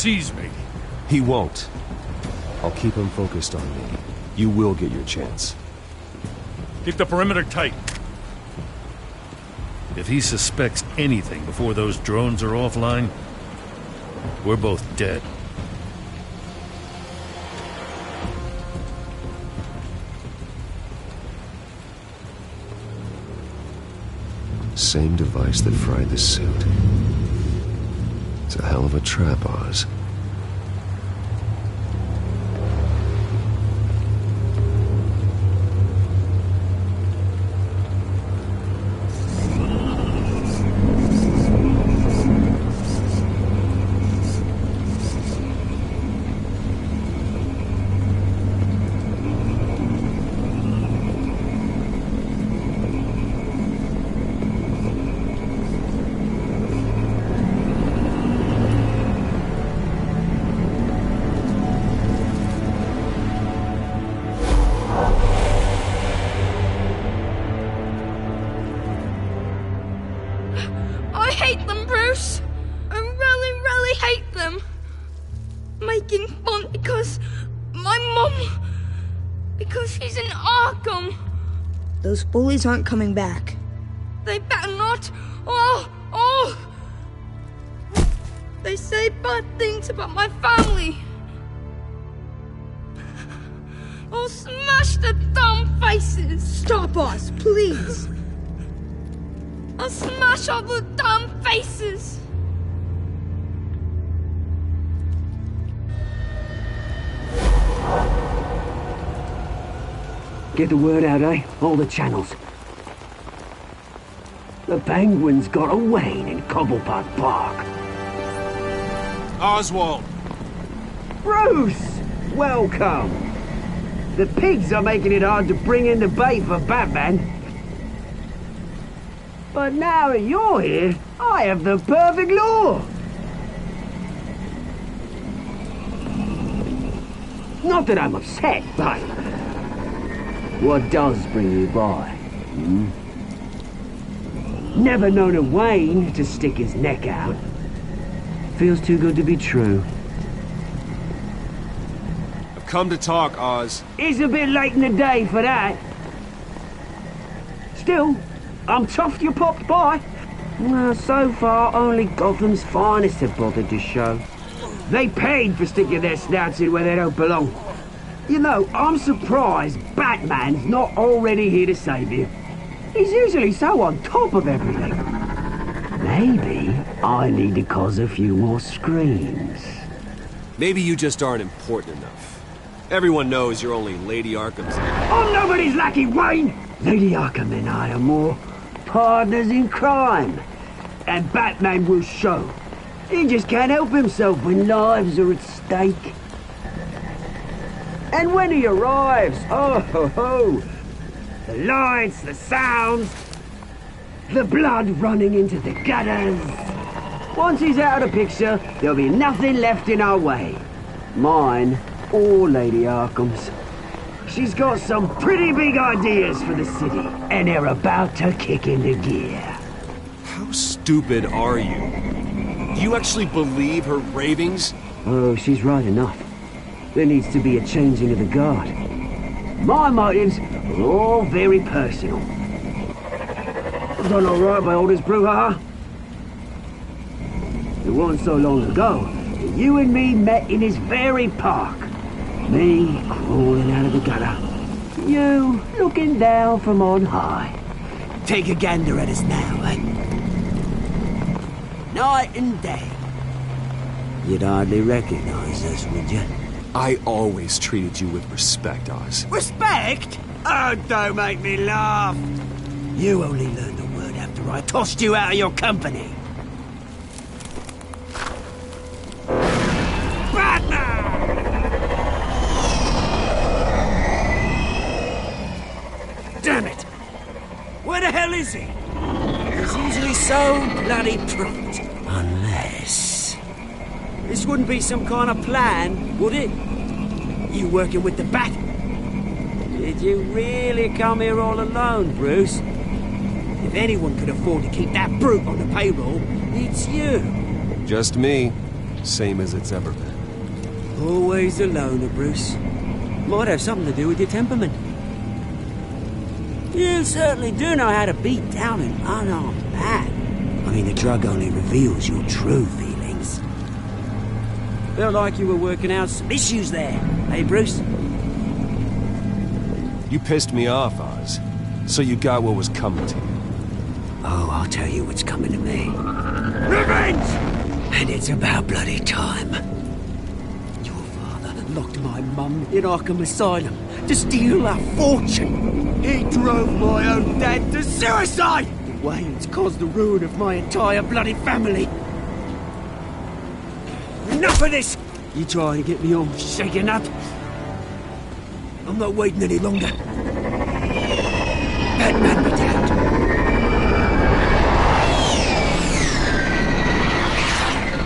sees me. He won't. I'll keep him focused on me. You will get your chance. Keep the perimeter tight. If he suspects anything before those drones are offline, we're both dead. Same device that fried the suit. It's a hell of a trap, Oz. I hate them, Bruce. I really, really hate them. Making fun because my mum... because she's in Arkham. Those bullies aren't coming back. They better not. They say bad things about my family. I'll smash the dumb faces. Stop us, please. I'll smash all the damn faces! Get the word out, eh? All the channels. The Penguin's got a Wayne in Cobblepot Park. Oswald! Bruce! Welcome! The pigs are making it hard to bring in the bait for Batman. But now that you're here, I have the perfect lure! Not that I'm upset, but... what does bring you by? Hmm? Never known a Wayne to stick his neck out. Feels too good to be true. I've come to talk, Oz. It's a bit late in the day for that. Still, I'm chuffed you popped by. Well, so far, only Gotham's finest have bothered to show. They paid for sticking their snouts in where they don't belong. You know, I'm surprised Batman's not already here to save you. He's usually so on top of everything. Maybe I need to cause a few more screams. Maybe you just aren't important enough. Everyone knows you're only Lady Arkham's... I'm nobody's lackey, Wayne! Lady Arkham and I are more partners in crime. And Batman will show. He just can't help himself when lives are at stake. And when he arrives, oh ho ho! The lights, the sounds, the blood running into the gutters. Once he's out of the picture, there'll be nothing left in our way. Mine or Lady Arkham's. She's got some pretty big ideas for the city, and they're about to kick into gear. How stupid are you? Do you actually believe her ravings? Oh, she's right enough. There needs to be a changing of the guard. My motives are all very personal. Done all right by all this brouhaha. It wasn't so long ago that you and me met in this very park. Me crawling out of the gutter. You looking down from on high. Take a gander at us now, eh? Night and day. You'd hardly recognize us, would you? I always treated you with respect, Oz. Respect? Oh, don't make me laugh. You only learned the word after I tossed you out of your company. Damn it! Where the hell is he? He's usually so bloody prompt. Unless... this wouldn't be some kind of plan, would it? You working with the Bat? Did you really come here all alone, Bruce? If anyone could afford to keep that brute on the payroll, it's you. Just me. Same as it's ever been. Always a loner, Bruce. Might have something to do with your temperament. You certainly do know how to beat down an unarmed man. I mean, the drug only reveals your true feelings. Felt like you were working out some issues there, hey, Bruce? You pissed me off, Oz. So you got what was coming to you. Oh, I'll tell you what's coming to me. Revenge! And it's about bloody time. Your father locked my mum in Arkham Asylum to steal a fortune. He drove my own dad to suicide! The Waynes caused the ruin of my entire bloody family. Enough of this! You try to get me all shaken up. I'm not waiting any longer. Batman be damned.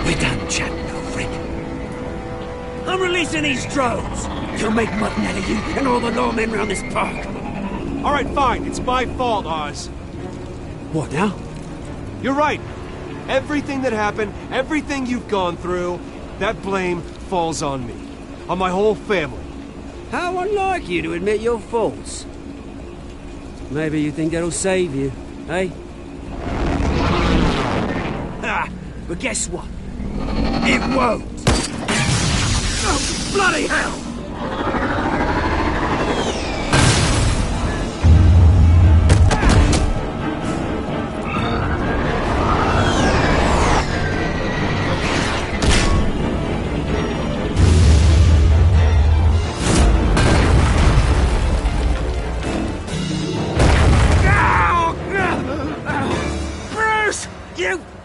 We're done chatting, old friend. I'm releasing these drones. You'll make mutton out of you and all the lawmen around this park. All right, fine. It's my fault, Oz. What now? You're right. Everything that happened, everything you've gone through, that blame falls on me. On my whole family. How unlike you to admit your faults. Maybe you think that'll save you, eh? Ah, but guess what? It won't! Oh, bloody hell!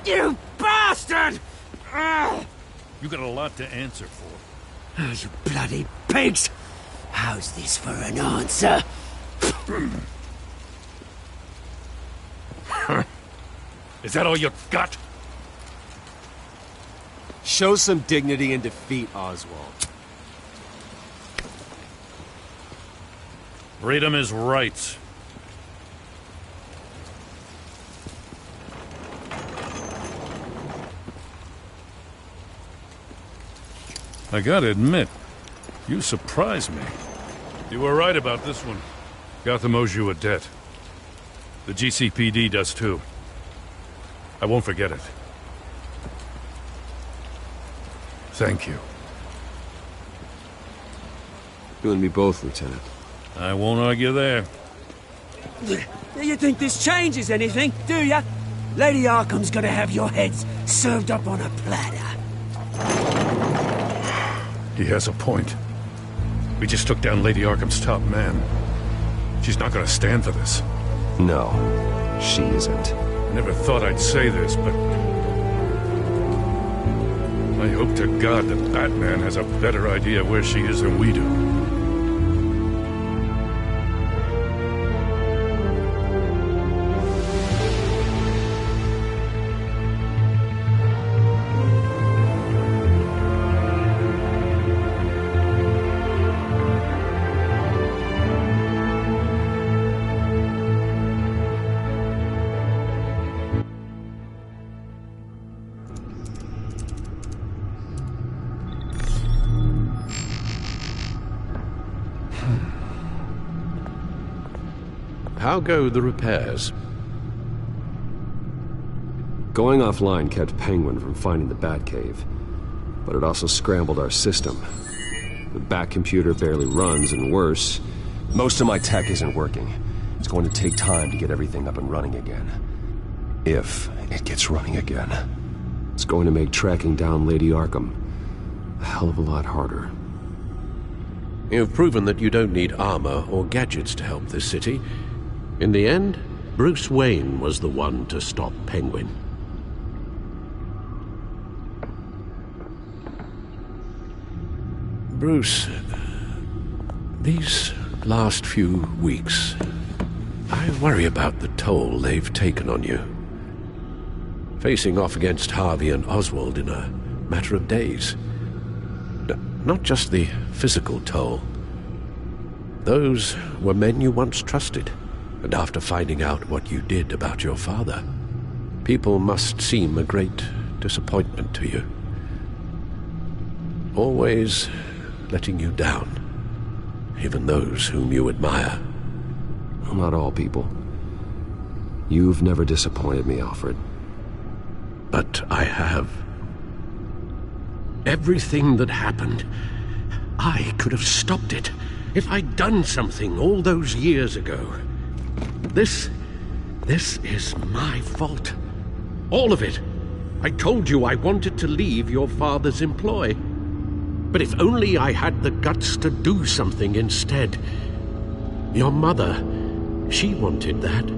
You bastard! You got a lot to answer for. Oh, you bloody pigs! How's this for an answer? Is that all you got? Show some dignity in defeat, Oswald. Freedom is rights. I gotta admit, you surprised me. You were right about this one. Gotham owes you a debt. The GCPD does too. I won't forget it. Thank you. You and me both, Lieutenant. I won't argue there. You think this changes anything, do ya? Lady Arkham's gonna have your heads served up on a platter. He has a point. We just took down Lady Arkham's top man. She's not gonna stand for this. No, she isn't. I never thought I'd say this, but I hope to God that Batman has a better idea where she is than we do. How go the repairs? Going offline kept Penguin from finding the Batcave, but it also scrambled our system. The Bat computer barely runs, and worse, most of my tech isn't working. It's going to take time to get everything up and running again. If it gets running again. It's going to make tracking down Lady Arkham a hell of a lot harder. You've proven that you don't need armor or gadgets to help this city. In the end, Bruce Wayne was the one to stop Penguin. Bruce, these last few weeks, I worry about the toll they've taken on you. Facing off against Harvey and Oswald in a matter of days. Not just the physical toll. Those were men you once trusted. And after finding out what you did about your father, people must seem a great disappointment to you. always letting you down, even those whom you admire. Well, not all people. You've never disappointed me, Alfred. But I have. Everything that happened, I could have stopped it if I'd done something all those years ago. This is my fault. All of it. I told you I wanted to leave your father's employ. But if only I had the guts to do something instead. Your mother, she wanted that.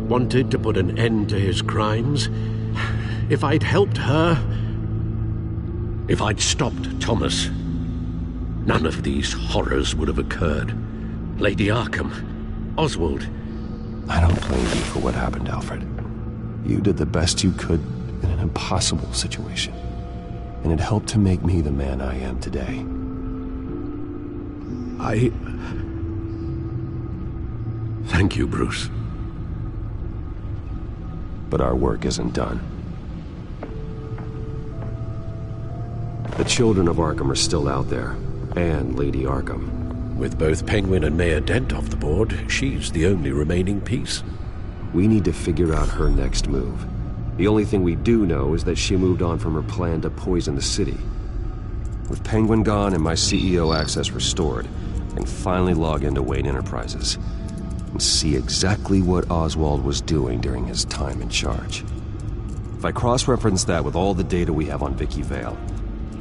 Wanted to put an end to his crimes. If I'd helped her, if I'd stopped Thomas, none of these horrors would have occurred. Lady Arkham, Oswald. I don't blame you for what happened, Alfred. You did the best you could in an impossible situation. And it helped to make me the man I am today. Thank you, Bruce. But our work isn't done. The children of Arkham are still out there, and Lady Arkham. With both Penguin and Mayor Dent off the board, she's the only remaining piece. We need to figure out her next move. The only thing we do know is that she moved on from her plan to poison the city. With Penguin gone and my CEO access restored, I can finally log into Wayne Enterprises and see exactly what Oswald was doing during his time in charge. If I cross-reference that with all the data we have on Vicky Vale,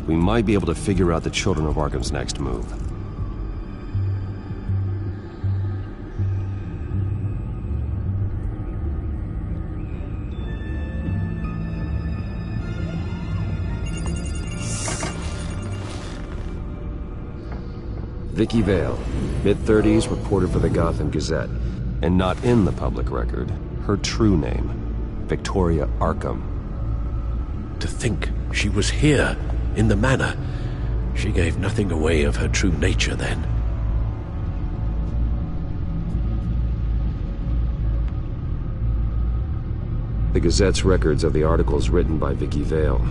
we might be able to figure out the Children of Arkham's next move. Vicky Vale, mid-30s, reporter for the Gotham Gazette, and not in the public record, her true name, Victoria Arkham. To think she was here, in the manor. She gave nothing away of her true nature then. The Gazette's records of the articles written by Vicky Vale.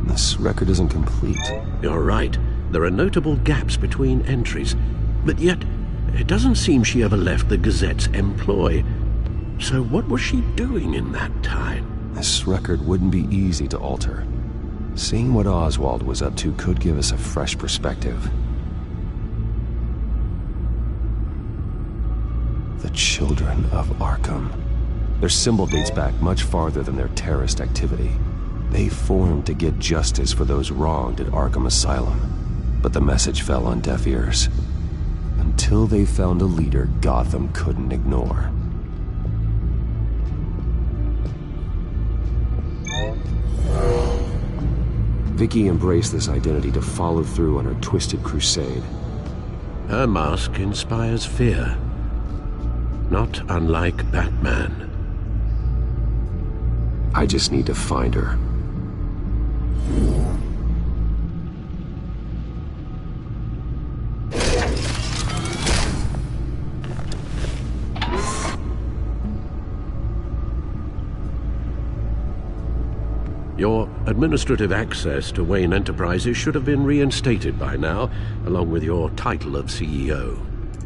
This record isn't complete. You're right. There are notable gaps between entries, but yet it doesn't seem she ever left the Gazette's employ. So what was she doing in that time? This record wouldn't be easy to alter. Seeing what Oswald was up to could give us a fresh perspective. The Children of Arkham. Their symbol dates back much farther than their terrorist activity. They formed to get justice for those wronged at Arkham Asylum. But the message fell on deaf ears. Until they found a leader Gotham couldn't ignore. Vicky embraced this identity to follow through on her twisted crusade. Her mask inspires fear. Not unlike Batman. I just need to find her. Your administrative access to Wayne Enterprises should have been reinstated by now, along with your title of CEO.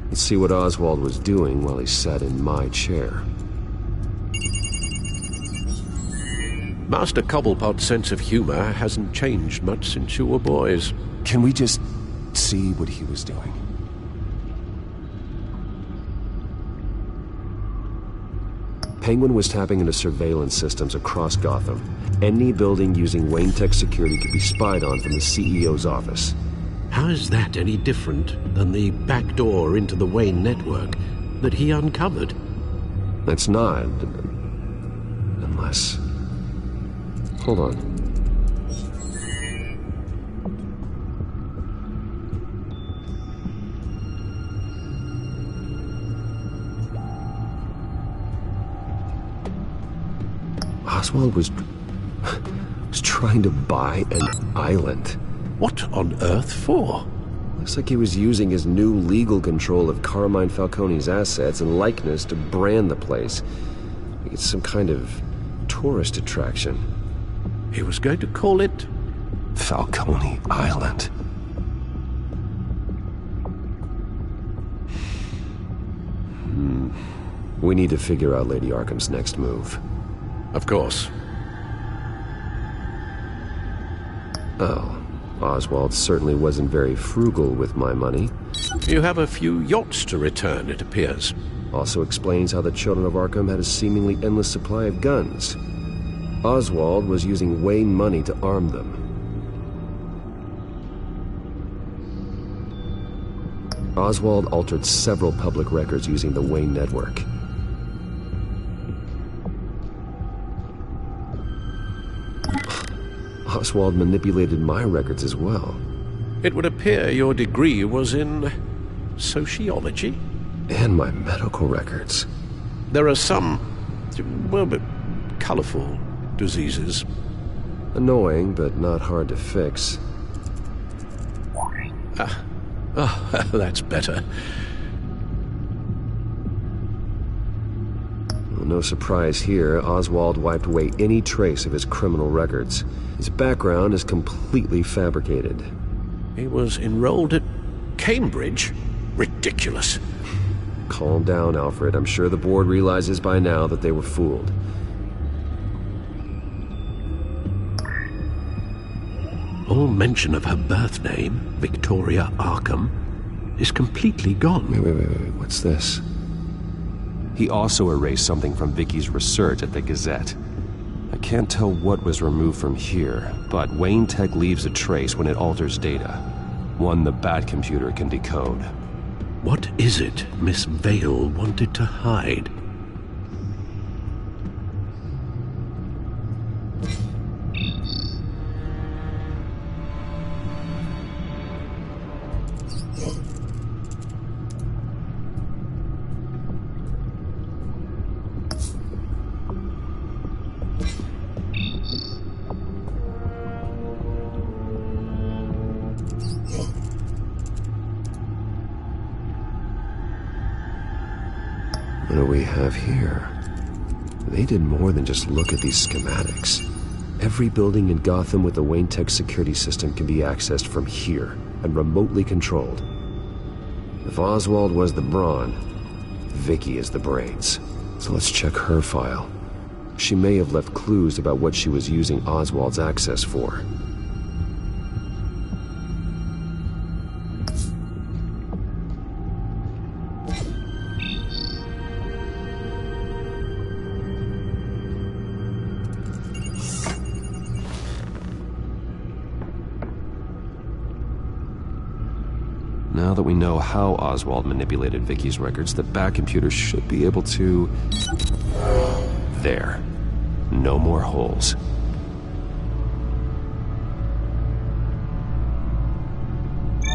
Let's see what Oswald was doing while he sat in my chair. Master Cobblepot's sense of humor hasn't changed much since you were boys. Can we just see what he was doing? Penguin was tapping into surveillance systems across Gotham. Any building using Wayne Tech security could be spied on from the CEO's office. How is that any different than the back door into the Wayne network that he uncovered? That's not. Unless... Hold on. Oswald was trying to buy an island. What on earth for? Looks like he was using his new legal control of Carmine Falcone's assets and likeness to brand the place. Like it's some kind of tourist attraction. He was going to call it Falcone Island. We need to figure out Lady Arkham's next move. Of course. Oh, Oswald certainly wasn't very frugal with my money. You have a few yachts to return, it appears. Also explains how the children of Arkham had a seemingly endless supply of guns. Oswald was using Wayne money to arm them. Oswald altered several public records using the Wayne network. Oswald manipulated my records as well. It would appear your degree was in sociology. And my medical records. There are some, well, but colorful diseases. Annoying, but not hard to fix. Oh, that's better. Well, no surprise here, Oswald wiped away any trace of his criminal records. His background is completely fabricated. He was enrolled at Cambridge? Ridiculous. Calm down, Alfred. I'm sure the board realizes by now that they were fooled. All mention of her birth name, Victoria Arkham, is completely gone. Wait. What's this? He also erased something from Vicky's research at the Gazette. I can't tell what was removed from here, but Wayne Tech leaves a trace when it alters data. One the Bat computer can decode. What is it Miss Vale wanted to hide? What do we have here? They did more than just look at these schematics. Every building in Gotham with the Wayne Tech security system can be accessed from here and remotely controlled. If Oswald was the brawn, Vicky is the brains. So let's check her file. She may have left clues about what she was using Oswald's access for. Now that we know how Oswald manipulated Vicky's records, the Bat computer should be able to... There. No more holes.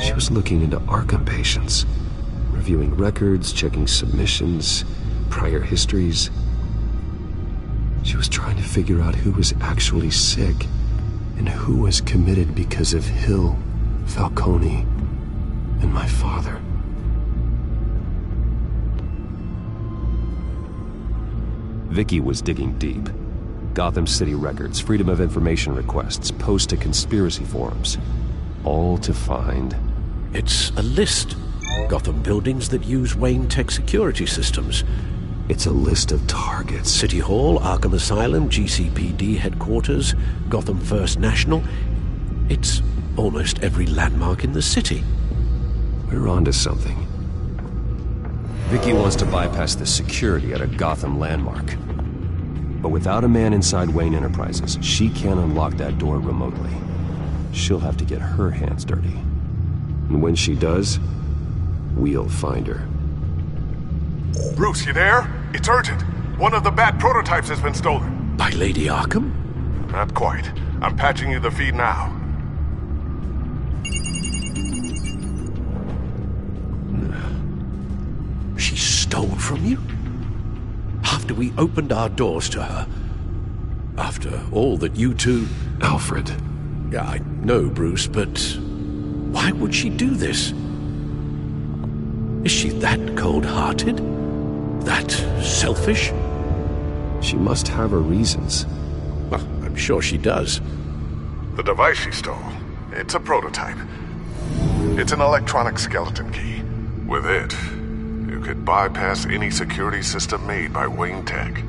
She was looking into Arkham patients, reviewing records, checking submissions, prior histories. She was trying to figure out who was actually sick and who was committed because of Hill, Falcone, and my father. Vicky was digging deep. Gotham City records, Freedom of Information requests, posts to conspiracy forums. All to find... It's a list. Gotham buildings that use Wayne Tech security systems. It's a list of targets. City Hall, Arkham Asylum, GCPD headquarters, Gotham First National. It's almost every landmark in the city. We're onto something. Vicky wants to bypass the security at a Gotham landmark. But without a man inside Wayne Enterprises, she can't unlock that door remotely. She'll have to get her hands dirty. And when she does, we'll find her. Bruce, you there? It's urgent. One of the Bat prototypes has been stolen. By Lady Arkham? Not quite. I'm patching you the feed now. She stole from you? After we opened our doors to her? After all that you two... Alfred. Yeah, I know, Bruce, but why would she do this? Is she that cold-hearted? That selfish? She must have her reasons. Well, I'm sure she does. The device she stole, it's a prototype. It's an electronic skeleton key. With it, you could bypass any security system made by Wayne Tech.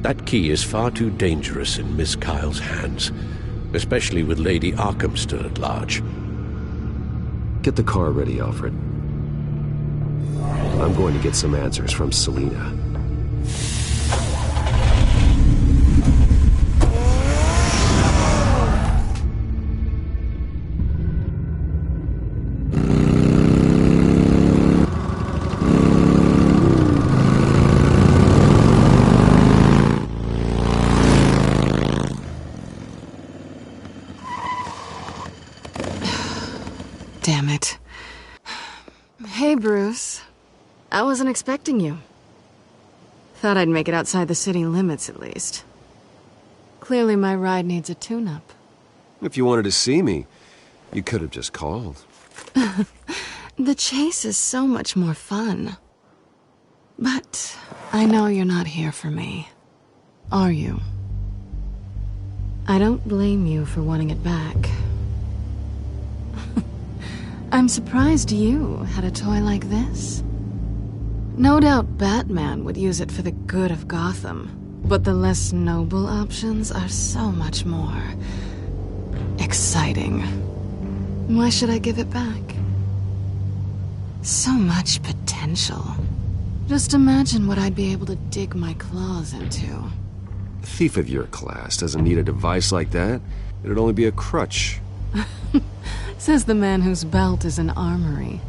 That key is far too dangerous in Miss Kyle's hands, especially with Lady Arkham still at large. Get the car ready, Alfred. I'm going to get some answers from Selina. Damn it. Hey, Bruce. I wasn't expecting you. Thought I'd make it outside the city limits, at least. Clearly my ride needs a tune-up. If you wanted to see me, you could have just called. The chase is so much more fun. But I know you're not here for me. Are you? I don't blame you for wanting it back. I'm surprised you had a toy like this. No doubt Batman would use it for the good of Gotham, but the less noble options are so much more exciting. Why should I give it back? So much potential. Just imagine what I'd be able to dig my claws into. A thief of your class doesn't need a device like that. It'd only be a crutch. Says the man whose belt is an armory.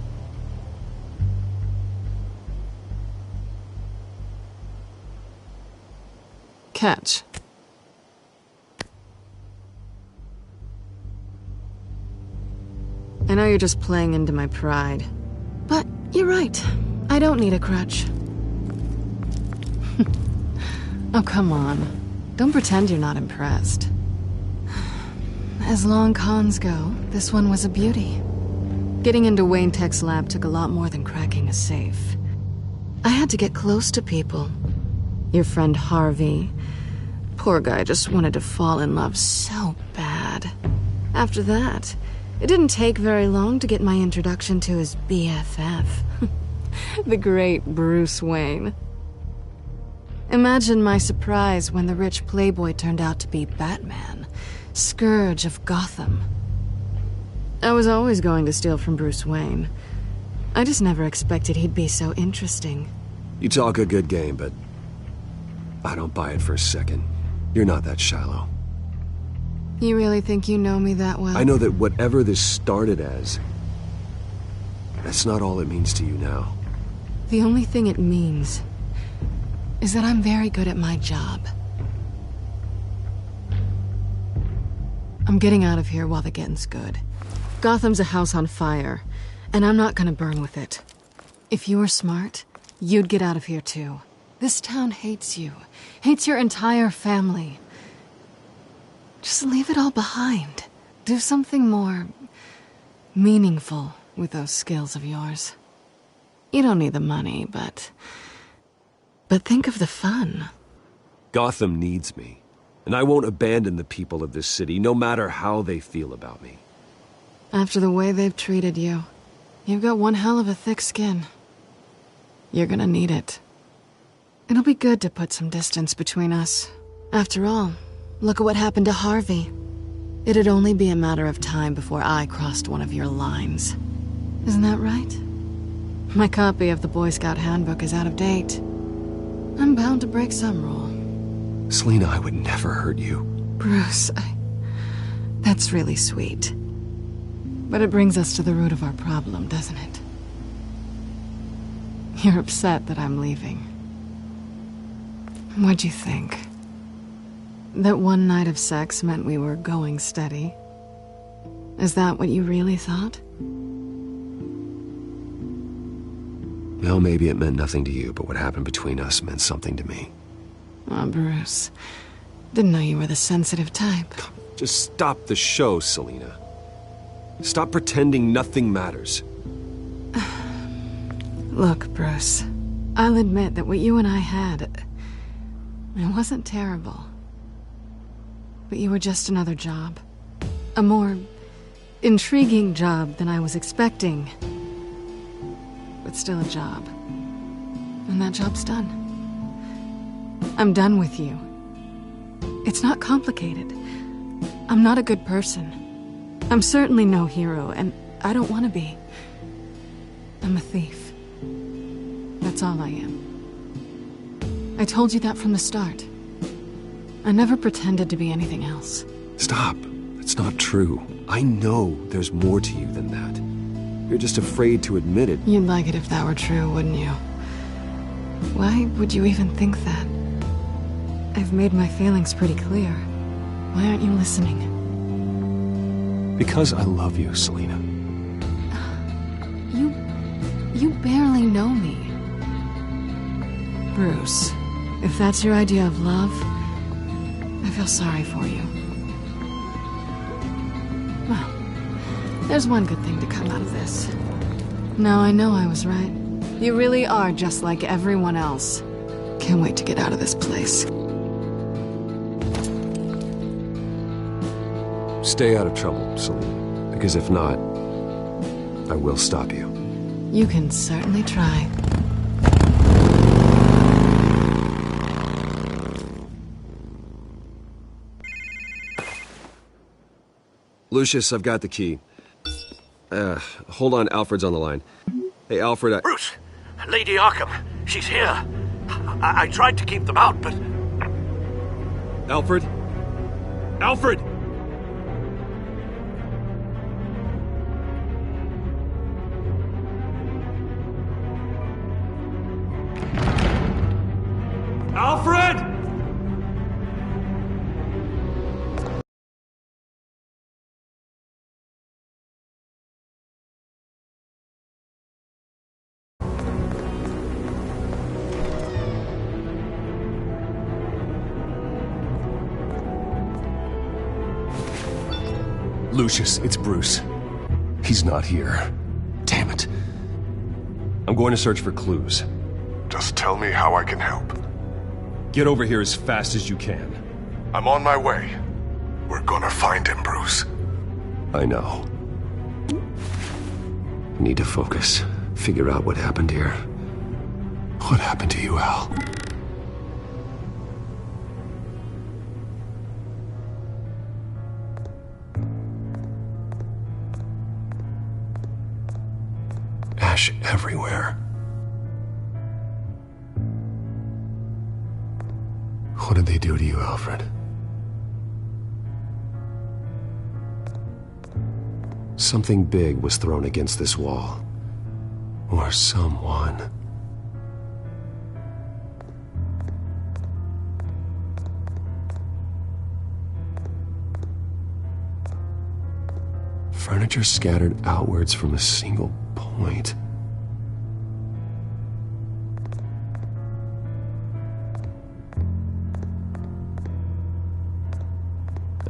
Catch. I know you're just playing into my pride, but you're right. I don't need a crutch. Oh, come on. Don't pretend you're not impressed. As long cons go, this one was a beauty. Getting into Wayne Tech's lab took a lot more than cracking a safe. I had to get close to people. Your friend Harvey. Poor guy just wanted to fall in love so bad. After that, it didn't take very long to get my introduction to his BFF. The great Bruce Wayne. Imagine my surprise when the rich playboy turned out to be Batman. Scourge of Gotham. I was always going to steal from Bruce Wayne. I just never expected he'd be so interesting. You talk a good game, but I don't buy it for a second. You're not that shallow. You really think you know me that well? I know that whatever this started as, that's not all it means to you now. The only thing it means is that I'm very good at my job. I'm getting out of here while the getting's good. Gotham's a house on fire, and I'm not gonna burn with it. If you were smart, you'd get out of here too. This town hates you, hates your entire family. Just leave it all behind. Do something more meaningful with those skills of yours. You don't need the money, but think of the fun. Gotham needs me. And I won't abandon the people of this city, no matter how they feel about me. After the way they've treated you, you've got one hell of a thick skin. You're gonna need it. It'll be good to put some distance between us. After all, look at what happened to Harvey. It'd only be a matter of time before I crossed one of your lines. Isn't that right? My copy of the Boy Scout Handbook is out of date. I'm bound to break some rule. Selina, I would never hurt you. Bruce, that's really sweet. But it brings us to the root of our problem, doesn't it? You're upset that I'm leaving. What'd you think? That one night of sex meant we were going steady? Is that what you really thought? Well, maybe it meant nothing to you, but what happened between us meant something to me. Oh, Bruce. Didn't know you were the sensitive type. Just stop the show, Selina. Stop pretending nothing matters. Look, Bruce. I'll admit that what you and I had, it wasn't terrible. But you were just another job. A more intriguing job than I was expecting. But still a job. And that job's done. I'm done with you. It's not complicated. I'm not a good person. I'm certainly no hero, and I don't want to be. I'm a thief. That's all I am. I told you that from the start. I never pretended to be anything else. Stop. It's not true. I know there's more to you than that. You're just afraid to admit it. You'd like it if that were true, wouldn't you? Why would you even think that? I've made my feelings pretty clear. Why aren't you listening? Because I love you, Selina. You barely know me. Bruce, if that's your idea of love, I feel sorry for you. Well, there's one good thing to come out of this. Now I know I was right. You really are just like everyone else. Can't wait to get out of this place. Stay out of trouble, Selina. Because if not, I will stop you. You can certainly try. Lucius, I've got the key. Hold on, Alfred's on the line. Hey, Alfred, Bruce! Lady Arkham, she's here. I tried to keep them out, but... Alfred? Alfred! Alfred! Lucius, it's Bruce. He's not here. Damn it. I'm going to search for clues. Just tell me how I can help. Get over here as fast as you can. I'm on my way. We're gonna find him, Bruce. I know. I need to focus. Figure out what happened here. What happened to you, Al? Ash everywhere. What did they do to you, Alfred? Something big was thrown against this wall. Or someone. Furniture scattered outwards from a single point.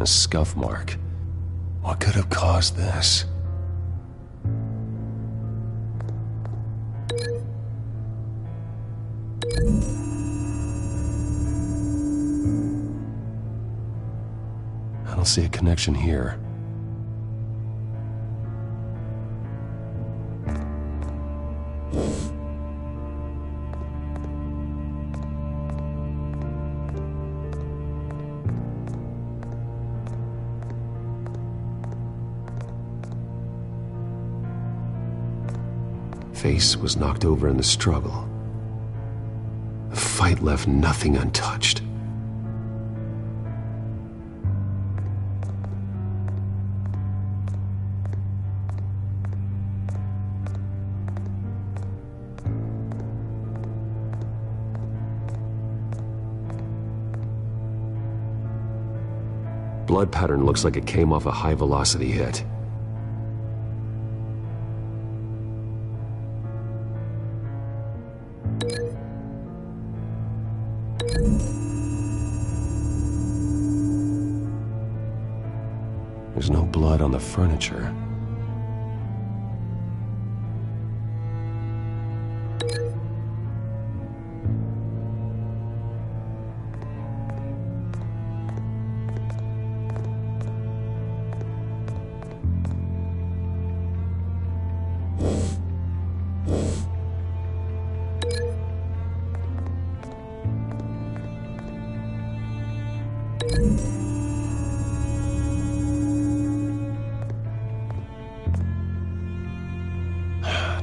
A scuff mark. What could have caused this? I don't see a connection here. Face was knocked over in the struggle. The fight left nothing untouched. Blood pattern looks like it came off a high-velocity hit. There's no blood on the furniture.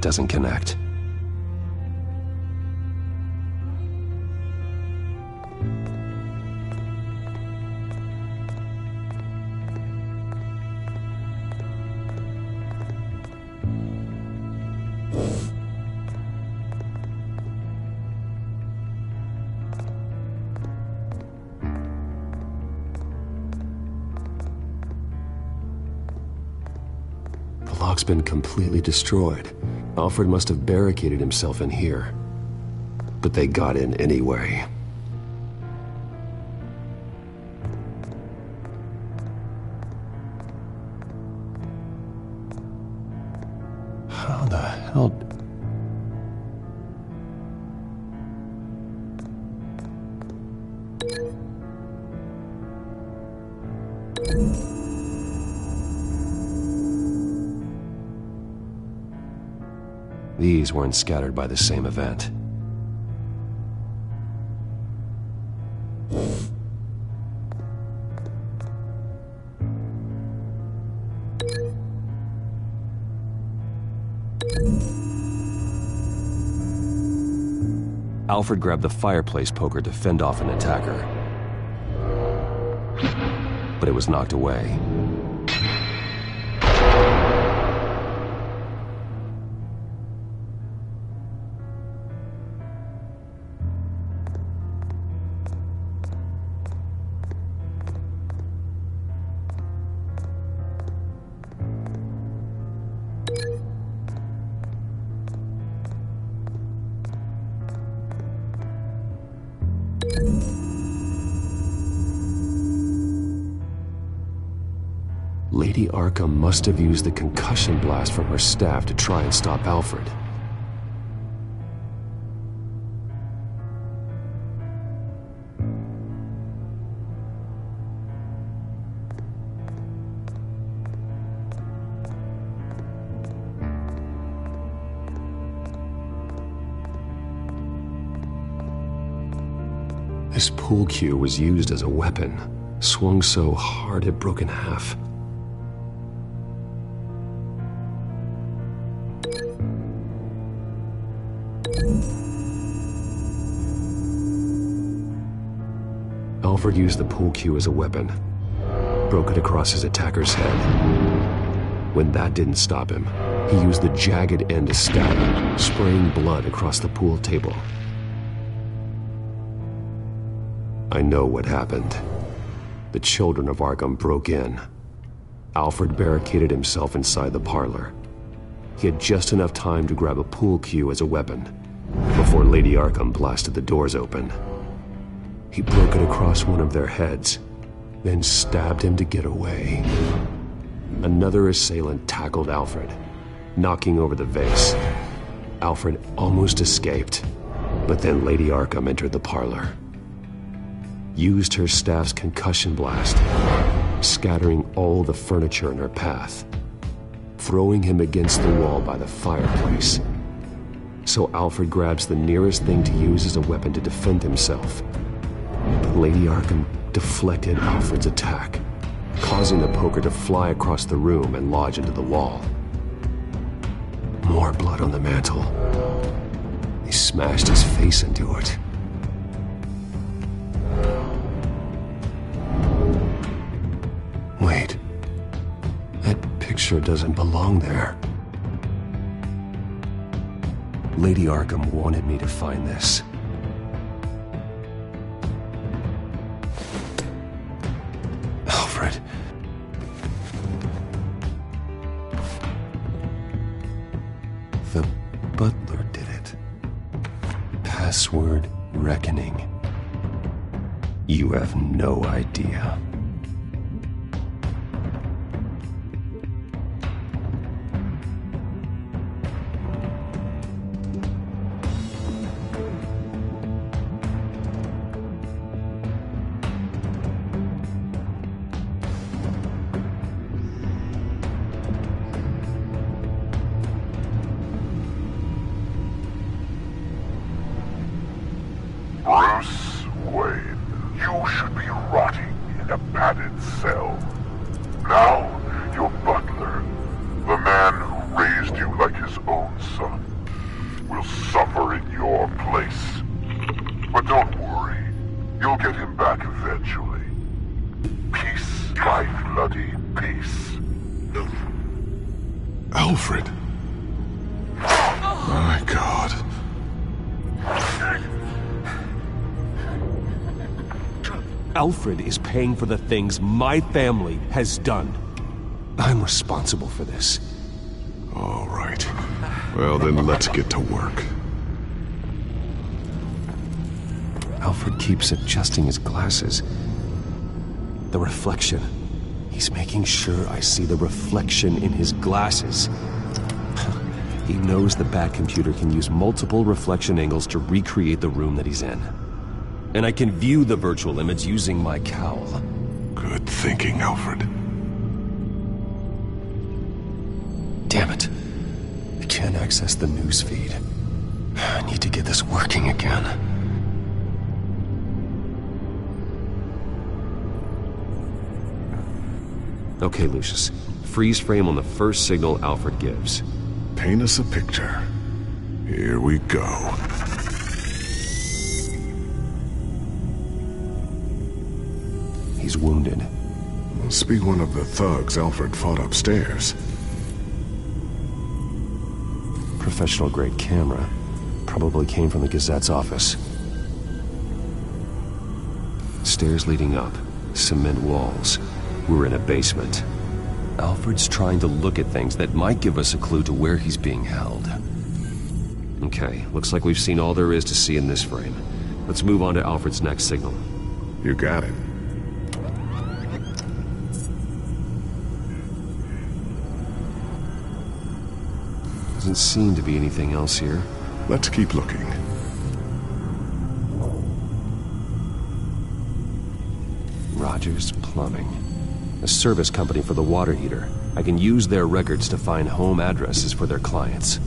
doesn't connect. The lock's been completely destroyed. Alfred must have barricaded himself in here. But they got in anyway. How the hell... These weren't scattered by the same event. Alfred grabbed the fireplace poker to fend off an attacker. But it was knocked away. Lady Arkham must have used the concussion blast from her staff to try and stop Alfred. This pool cue was used as a weapon, swung so hard it broke in half. Alfred used the pool cue as a weapon, broke it across his attacker's head. When that didn't stop him, he used the jagged end to stab him, spraying blood across the pool table. I know what happened. The children of Arkham broke in. Alfred barricaded himself inside the parlor. He had just enough time to grab a pool cue as a weapon before Lady Arkham blasted the doors open. He broke it across one of their heads, then stabbed him to get away. Another assailant tackled Alfred, knocking over the vase. Alfred almost escaped, but then Lady Arkham entered the parlor. Used her staff's concussion blast, scattering all the furniture in her path, throwing him against the wall by the fireplace. So Alfred grabs the nearest thing to use as a weapon to defend himself. But Lady Arkham deflected Alfred's attack, causing the poker to fly across the room and lodge into the wall. More blood on the mantel. He smashed his face into it. Wait. That picture doesn't belong there. Lady Arkham wanted me to find this. Alfred. The butler did it. Password reckoning. You have no idea. Bruce Wayne, you should be rotting in a Alfred. My God. Alfred is paying for the things my family has done. I'm responsible for this. All right. Well, then let's get to work. Alfred keeps adjusting his glasses. The reflection. He's making sure I see the reflection in his glasses. He knows the Bat computer can use multiple reflection angles to recreate the room that he's in. And I can view the virtual image using my cowl. Good thinking, Alfred. Damn it. I can't access the news feed. I need to get this working again. Okay, Lucius. Freeze frame on the first signal Alfred gives. Paint us a picture. Here we go. He's wounded. Must be one of the thugs Alfred fought upstairs. Professional-grade camera. Probably came from the Gazette's office. Stairs leading up. Cement walls. We're in a basement. Alfred's trying to look at things that might give us a clue to where he's being held. Okay, looks like we've seen all there is to see in this frame. Let's move on to Alfred's next signal. You got it. Doesn't seem to be anything else here. Let's keep looking. Rogers Plumbing. A service company for the water heater. I can use their records to find home addresses for their clients.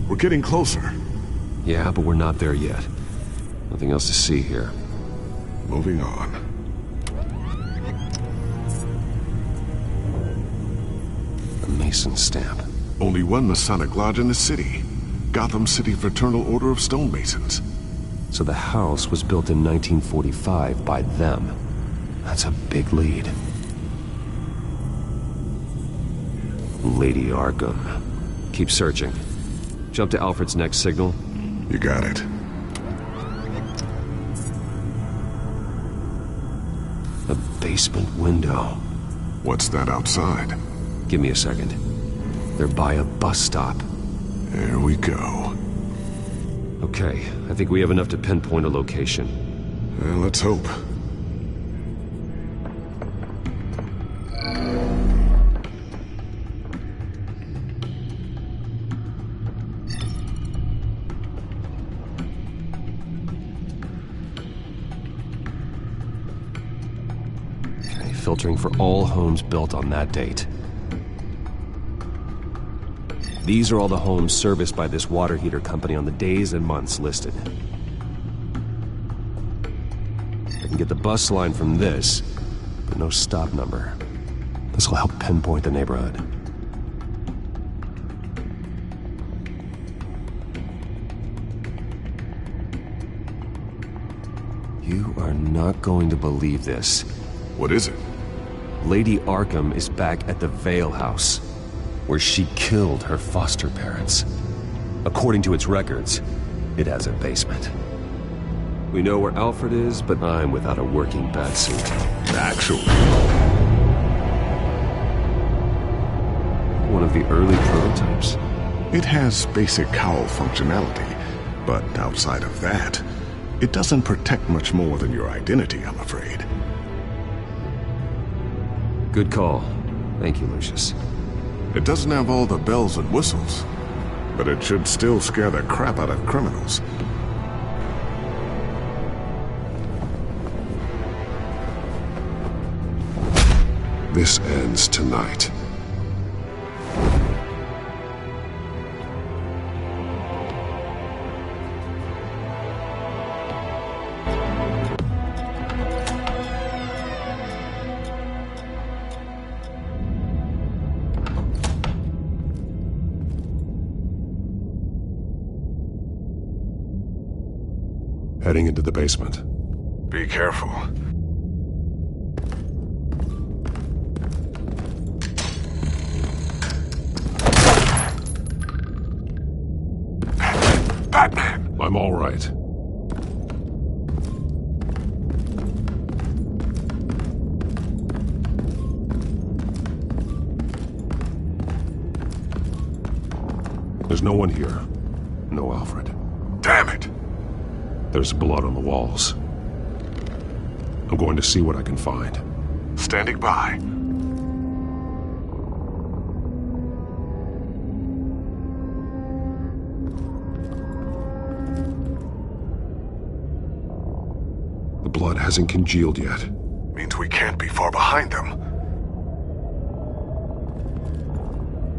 We're getting closer. Yeah, but we're not there yet. Nothing else to see here. Moving on. A Mason stamp. Only one Masonic lodge in the city. Gotham City Fraternal Order of Stonemasons. So the house was built in 1945 by them. That's a big lead. Lady Arkham. Keep searching. Jump to Alfred's next signal. You got it. A basement window. What's that outside? Give me a second. They're by a bus stop. There we go. Okay, I think we have enough to pinpoint a location. Well, let's hope. Okay, filtering for all homes built on that date. These are all the homes serviced by this water heater company on the days and months listed. I can get the bus line from this, but no stop number. This will help pinpoint the neighborhood. You are not going to believe this. What is it? Lady Arkham is back at the Vale House, where she killed her foster parents. According to its records, it has a basement. We know where Alfred is, but I'm without a working batsuit. Actually. One of the early prototypes. It has basic cowl functionality, but outside of that, it doesn't protect much more than your identity, I'm afraid. Good call. Thank you, Lucius. It doesn't have all the bells and whistles, but it should still scare the crap out of criminals. This ends tonight. Heading into the basement. Be careful. Batman! I'm all right. There's no one here. No Alfred. Damn it! There's blood on the walls. I'm going to see what I can find. Standing by. The blood hasn't congealed yet. Means we can't be far behind them.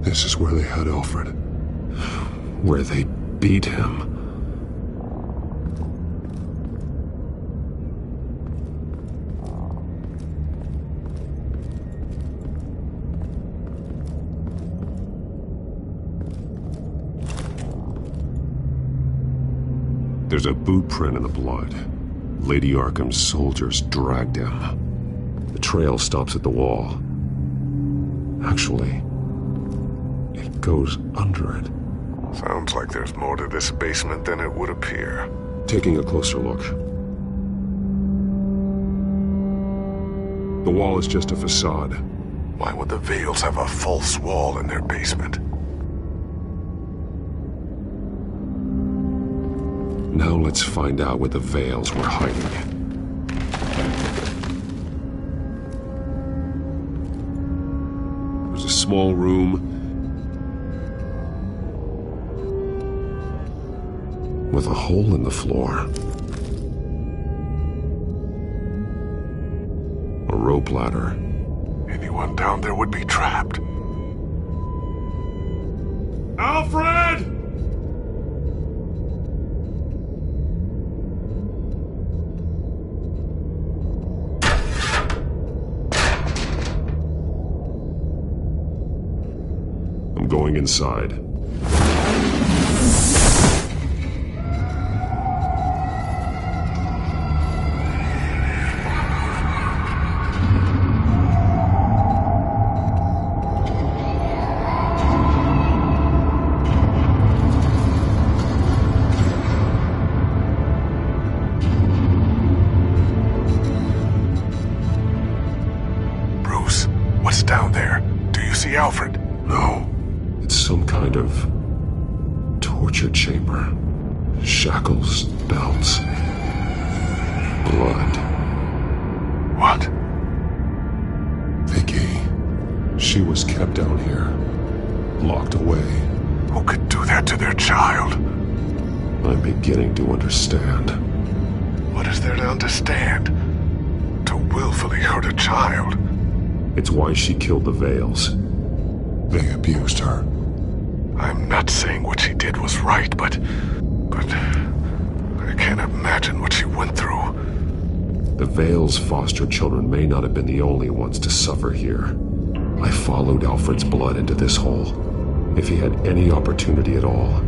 This is where they had Alfred. Where they beat him. There's a boot print in the blood. Lady Arkham's soldiers dragged him. The trail stops at the wall. Actually, it goes under it. Sounds like there's more to this basement than it would appear. Taking a closer look. The wall is just a facade. Why would the Vales have a false wall in their basement? Now let's find out what the Vales were hiding. There's a small room with a hole in the floor. A rope ladder. Anyone down there would be trapped. Alfred! I'm going inside. Bruce, what's down there? Do you see Alfred? No. It's some kind of torture chamber. Shackles, belts, blood. What? Vicky. She was kept down here, locked away. Who could do that to their child? I'm beginning to understand. What is there to understand? To willfully hurt a child? It's why she killed the Vales. They abused her. I'm not saying what she did was right, but I can't imagine what she went through. The Vales' foster children may not have been the only ones to suffer here. I followed Alfred's blood into this hole. If he had any opportunity at all,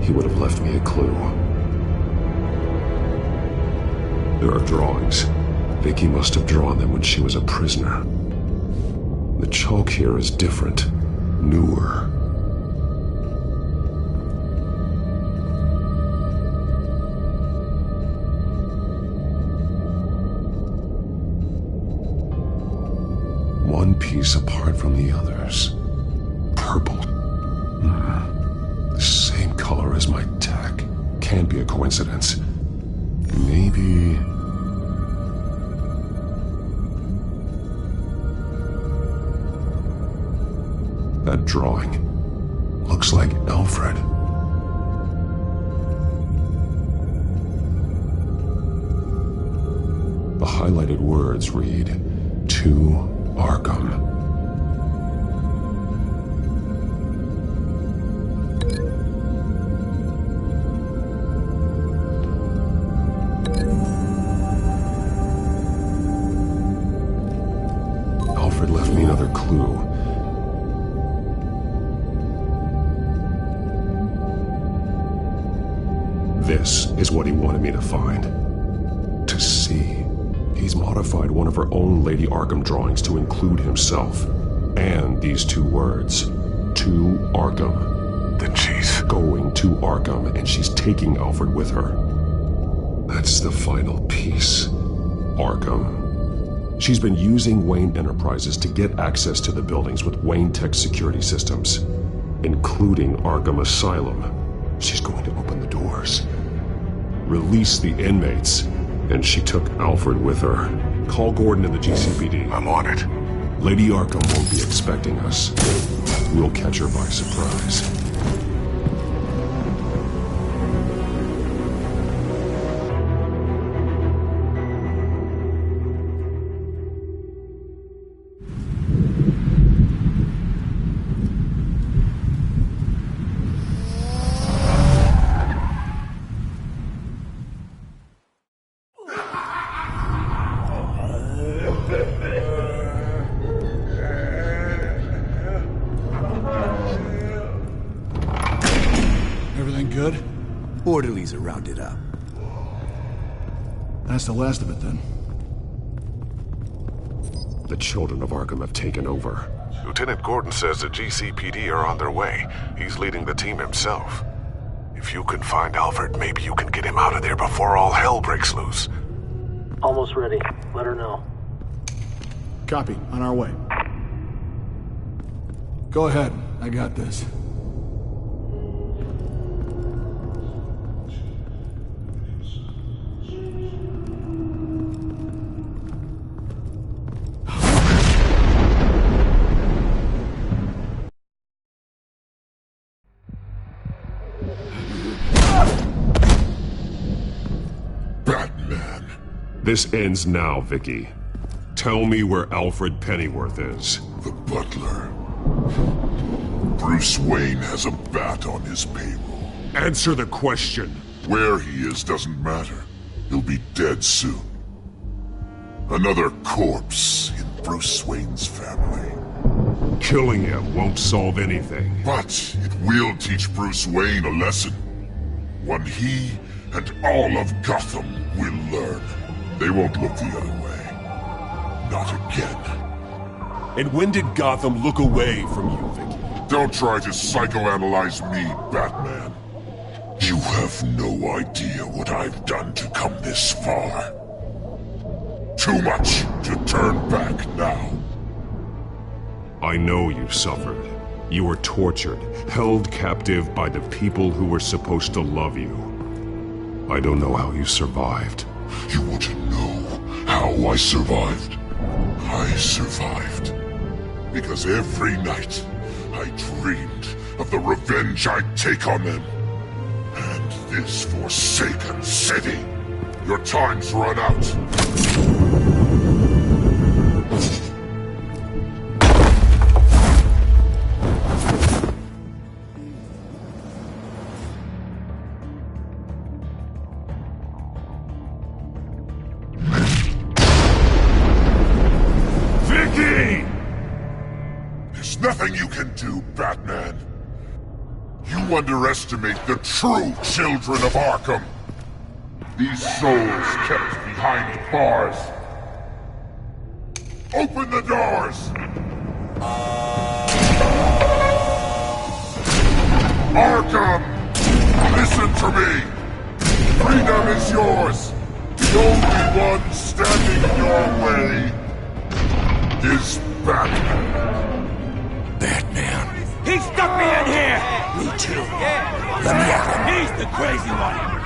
he would have left me a clue. There are drawings. Vicky must have drawn them when she was a prisoner. The chalk here is different, newer. One piece apart from the others. Purple. The same color as my tech. Can't be a coincidence. Maybe... That drawing looks like Alfred. The highlighted words read, "To Arkham." Alfred left me another clue. This is what he wanted me to find. To see. He's modified one of her own Lady Arkham drawings to include himself. And these two words. To Arkham. Then she's going to Arkham, and she's taking Alfred with her. That's the final piece. Arkham. She's been using Wayne Enterprises to get access to the buildings with Wayne Tech security systems, including Arkham Asylum. She's going to open the doors, release the inmates, and she took Alfred with her. Call Gordon and the GCPD. I'm on it. Lady Arkham won't be expecting us. We'll catch her by surprise. Everything good? Orderlies are rounded up. That's the last of it, then. The children of Arkham have taken over. Lieutenant Gordon says the GCPD are on their way. He's leading the team himself. If you can find Alfred, maybe you can get him out of there before all hell breaks loose. Almost ready. Let her know. Copy. On our way. Go ahead. I got this. This ends now, Vicky. Tell me where Alfred Pennyworth is. The butler. Bruce Wayne has a bat on his payroll. Answer the question. Where he is doesn't matter. He'll be dead soon. Another corpse in Bruce Wayne's family. Killing him won't solve anything. But it will teach Bruce Wayne a lesson. One he and all of Gotham will learn. They won't look the other way. Not again. And when did Gotham look away from you, Vicky? Don't try to psychoanalyze me, Batman. You have no idea what I've done to come this far. Too much to turn back now. I know you suffered. You were tortured, held captive by the people who were supposed to love you. I don't know how you survived. You want to know how I survived? I survived because every night I dreamed of the revenge I'd take on them. And this forsaken city. Your time's run out. Nothing you can do, Batman. You underestimate the true children of Arkham. These souls kept behind bars. Open the doors! Arkham! Listen to me! Freedom is yours! The only one standing in your way is Batman. Batman. He stuck me in here! Me too. Let me at him. He's the crazy one!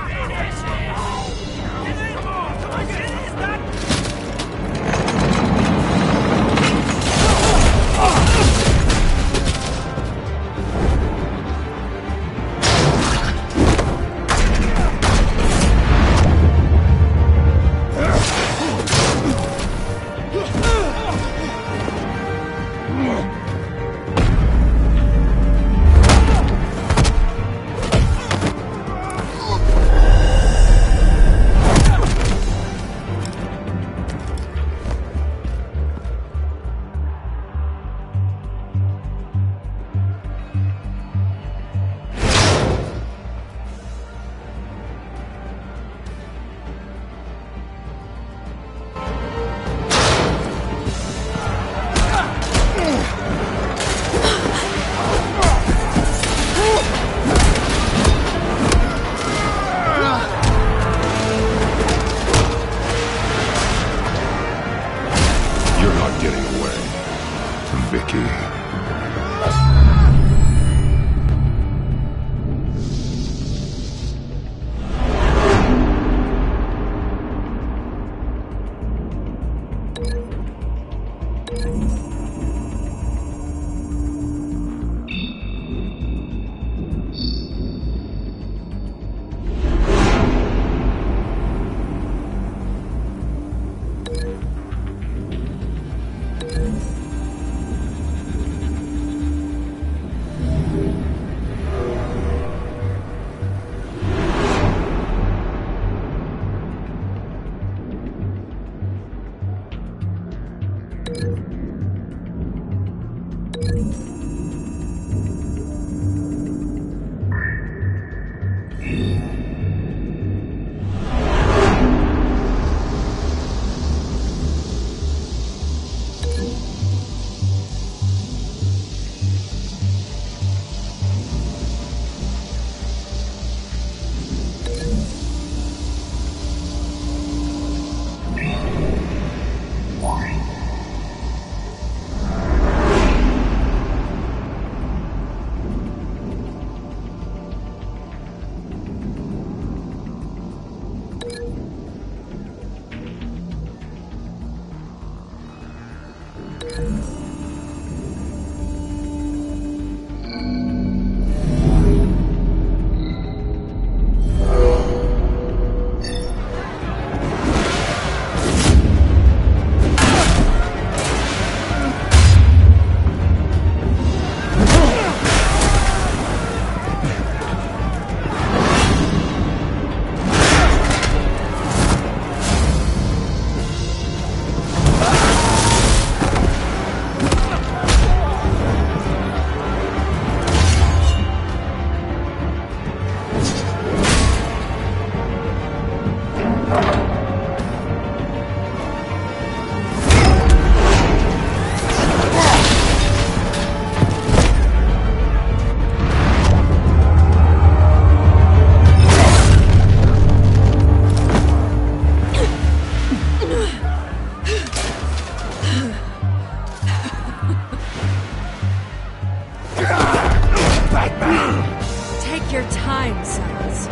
your time, sons.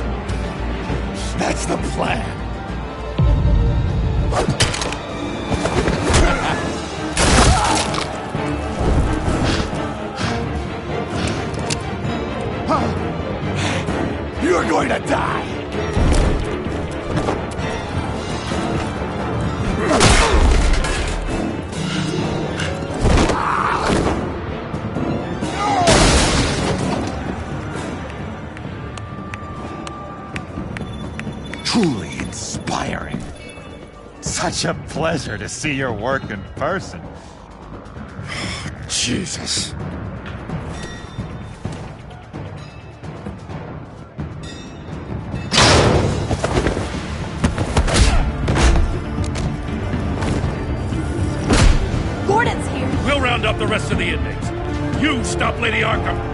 That's the plan. You're going to die! Truly inspiring. Such a pleasure to see your work in person. Jesus. Gordon's here. We'll round up the rest of the inmates. You stop Lady Arkham.